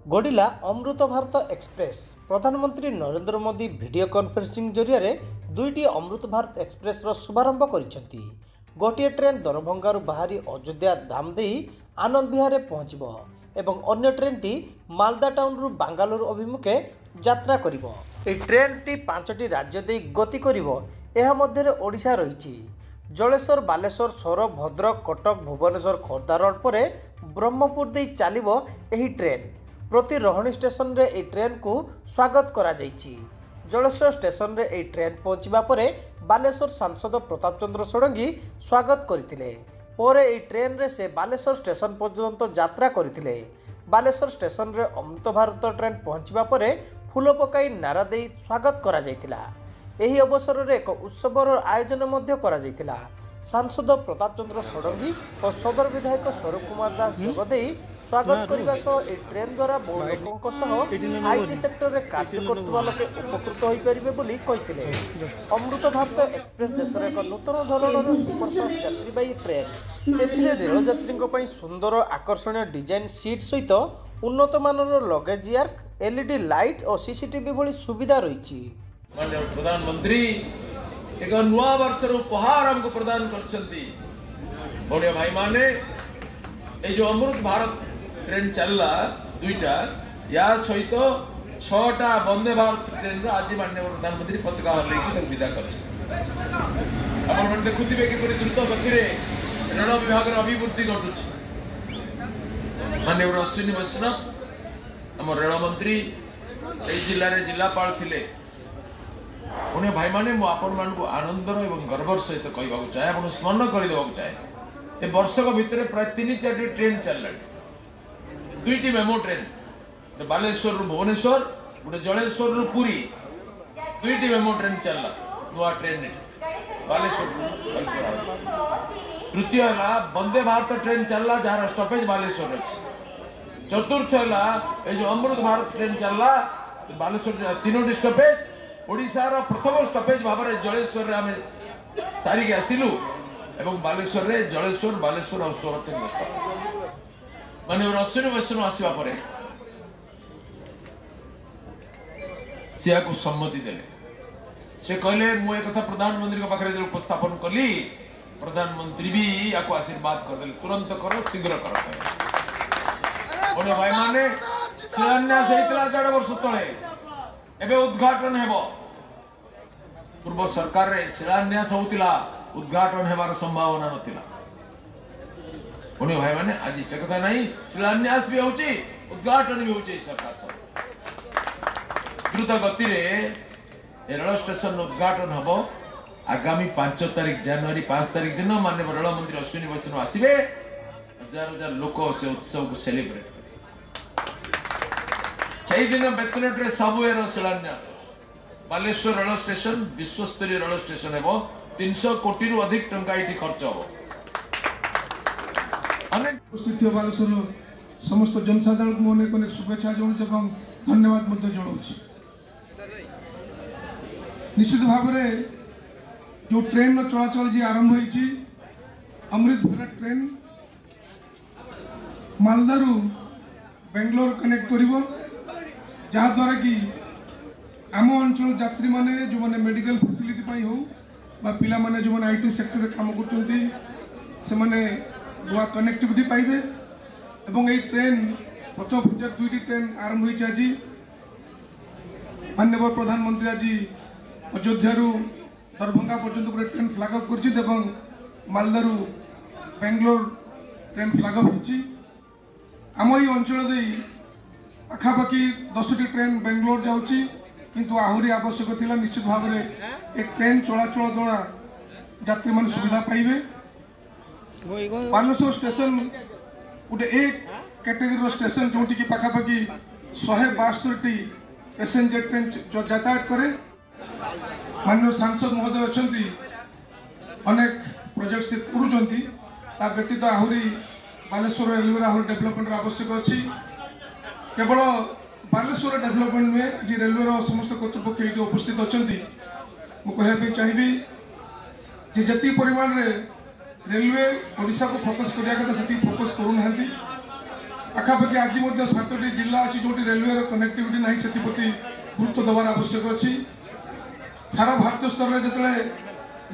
गढ़िला Amrit Bharat express. प्रधानमंत्री Narendra Modi video conferencing जरिए दुईटी Amrit Bharat express शुभारंभ करिसेंती। गोटे ट्रेन दरभंगारू बाहरी अयोध्या धाम दे आनंद विहार पहुंचब एवं अन्य ट्रेन टी मालदा टाउन रु बांगालोर अभिमुखे यात्रा करिवो। ए ट्रेन टी 5टी राज्य दे गति करिवो। एहा मध्यरे ओडिशा रहिछि। जलेश्वर बालेश्वर सौर भद्रक कटक भुवनेश्वर खोर्धा रोड पर ब्रह्मपुर दे चलिबो एही ट्रेन। प्रति रोहिणी स्टेशन रे ए ट्रेन को स्वागत करा जाइछि। जलेश्वर स्टेशन रे ए ट्रेन पहुंचबा परे बालेश्वर सांसद प्रताप चंद्र षडंगी स्वागत करथिले। पोरे ए ट्रेन रे से बालेश्वर स्टेशन पर्यंत यात्रा करथिले। बालेश्वर स्टेशन रे अमृत भारत ट्रेन पहुंचबा परे फूल पकाई नारा देई स्वागत करा जाइतिला। एही अवसर रे एक उत्सवर आयोजन मध्य करा जाइतिला। सांसद प्रताप चंद्र षडंगी और सदर विधायक स्वरूप कुमार दास जोगदे स्वागत करने सह ए ट्रेन द्वारा बहु लोकों आईटी सेक्टर रे कार्य करथुवा लोके उपकृत होई परिबे बोली कहिथिले। अमृत भारत एक्सप्रेस देशर एक नूतन धरणर सुपरफास्ट यात्रीवाही ट्रेन। एथिरे रेल यात्रींक पई सुंदर आकर्षणीय डिजाइन सीट सहित उन्नत मानर लगेज यार्क, एलईडी लाइट और सीसीटीवी भली सुविधा रहिछि। माननीय प्रधानमंत्री एक नुआ वर्षर उपहार हमको प्रदान करछंती। बड़े भाई माने ए जो अमृत भारत ट्रेन चलला दुईटा या सहित 6टा वंदे भारत ट्रेन रो आज माननीय प्रधानमंत्री पताका लेके तक विदा करछ। आपण मन देखुथिबे कि पूरी द्रुत गति रे रेल विभाग रो अभिवृद्धि घटुछ। माननीय अश्विनी वैष्णव हम रेल मंत्री ए जिल्ला रे जिल्लापाल थिले। उन्हें भाई माने मु आपण मान को आनंदर एवं गर्वर सहित कहबाक चाहे, आपण स्मरण कर देबाक चाहे। ए वर्षक भितर प्राय 3-4टी ट्रेन चलला। दुईटी मेमो ट्रेन, गोटे बालेश्वर रु भुवनेश्वर, गोटे जलेश्वर रु पुरी, दुईटी मेमो ट्रेन चलला। नुआ ट्रेन बालेश्वर तृतीय हला वंदे भारत ट्रेन चलला जार स्टॉपेज बालेश्वर अछि। चतुर्थ हला ए जो अमृत भारत ट्रेन चलला बालेश्वर 3टी स्टॉपेज। ओडिशा रो प्रथम स्टॉपेज भाबरे जलेश्वर रे हमें सारी के आसिलु एवं बालेश्वर रे जलेश्वर बालेश्वर और सोरत स्टॉप माने अश्विनी वैष्णव आसीबा परे सिया को सम्मति देले। से कहले मु एक कथा प्रधानमंत्री को पाखरे उपस्थापन कली, प्रधानमंत्री भी याको आशीर्वाद कर देले, तुरंत करो शीघ्र करो। ओने भाई माने शिलान्यास हेतला 1.5 वर्ष तळे एबे उद्घाटन हेबो। पूर्व सरकार रे शिलान्यास होतिला, उद्घाटन हेबार संभावना नथिला। ओने भाई माने आज से कथा नहीं, शिलान्यास भी होची, उद्घाटन भी होची। सरकार सब द्रुत गति रे रेल स्टेशन उद्घाटन हबो। आगामी 5 तारिख जनवरी 5 तारिख दिन माननीय रेल मंत्री अश्विनी वैष्णव आसीबे। हजार हजार लोक से उत्सव को सेलिब्रेट करै। दिन बेतनट रे सबवेर शिलान्यास। बालेश्वर रेल स्टेशन विश्वस्तरीय रेल स्टेशन हेबो। 300 कोटी रु अधिक टंका इटी खर्च हो। अनेक उपस्थित बालेश्वर समस्त जनसाधारण को अनेक अनेक शुभेच्छा जणाउछ एवं धन्यवाद मध्य जणाउछ। निश्चित भाव में जो ट्रेन चलाचल जी आरंभ होईची अमृत भारत ट्रेन मालदा रु बेंगलोर कनेक्ट करिवो, जहाँ द्वारा कि आम अंचल यात्री माने जो माने मेडिकल फैसिलिटी पाई हो बा पिला माने जो माने आईटी सेक्टर रे काम करचंती से माने बुआ कनेक्टिविटी पाइबे। एवं ए ट्रेन प्रथम पर्याय 2टी ट्रेन आरंभ होईची। आज माननीय प्रधानमंत्री आज अयोध्या रु दरभंगा पर्यंत गोटे ट्रेन फ्लैग अप करछि एवं मालदा रु बेंगलोर ट्रेन फ्लैग अप होईची। आम ई अंचल दे पाखापाखि 10टी ट्रेन बेंगलोर जाउची, किंतु आहुरी आवश्यक थिला। निश्चित भाव में ए ट्रेन चलाचल द्वारा यात्री मान सुविधा पाइबे। बालेश्वर स्टेशन गोटे एक कैटेगरी स्टेशन जोटी की पाखापाखि 172टी पैसेंजर ट्रेन यातायात करे। माननीय सांसद महोदय अछंती अनेक प्रोजेक्ट से करूचंती। ता व्यतीत आहुरी बालेश्वर रेलवे आहुरी डेवलपमेंट आवश्यक अछि। केवल बालेश्वर डेवलपमेंट में आज रेलवे समस्त कर्तृपक्ष ये उपस्थित अच्छा मुझे चाहिए जी परिमाण रे रेलवे ओडिशा को फोकस करिया कथा से फोकस करूना। पाखापाखि आज 7टी जिला अच्छी जो रेलवे कनेक्टिविटी ना से गुरुत्व देवार आवश्यक अच्छी सारा भारत स्तर में जो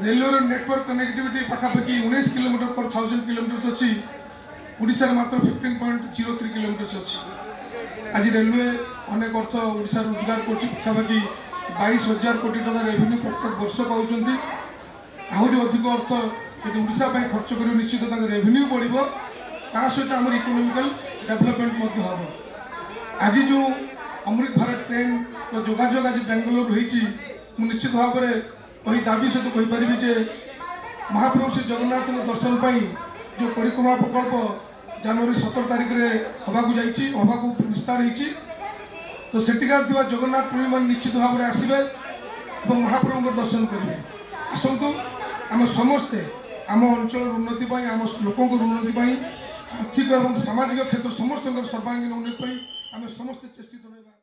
रेलवे नेटवर्क कनेक्टिविटी पाखापाखि 19 किलोमीटर पर 1000 किलोमीटर अच्छी ओडिशा मात्र 15.03 किलोमीटर अच्छी आज रेलवे अनेक अर्थ ओडिशा रोजगार कर पाखापाखि 22,000 कोटी टका रेवेन्यू प्रत्येक वर्ष पाँच आहरी अधिक अर्थ यदि ओडिशा खर्च कर निश्चित रेवेन्यू बढ़ ता सहित आम इकोनोमिकल डेवलपमेंट हम आज जो अमृत भारत ट्रेन जोगाजोग आज बेंगलोर रही निश्चित भाव में वही दाबी सहित कहीपरि जे महाप्रभु श्री जगन्नाथ दर्शन पर जो परिक्रमा प्रकल्प जनवरी 17 तारिख में हवाक विस्तार होती तो सेठिकार जगन्नाथ प्रेमी मान निश्चित भाव में आसवे और महाप्रभु दर्शन करेंगे आसतु आम समस्ते आम अंचल उन्नति आम लोकों उन्नति आर्थिक और सामाजिक क्षेत्र समस्त सर्वांगीन उन्नति आम समस्ते चेष्टित रहा।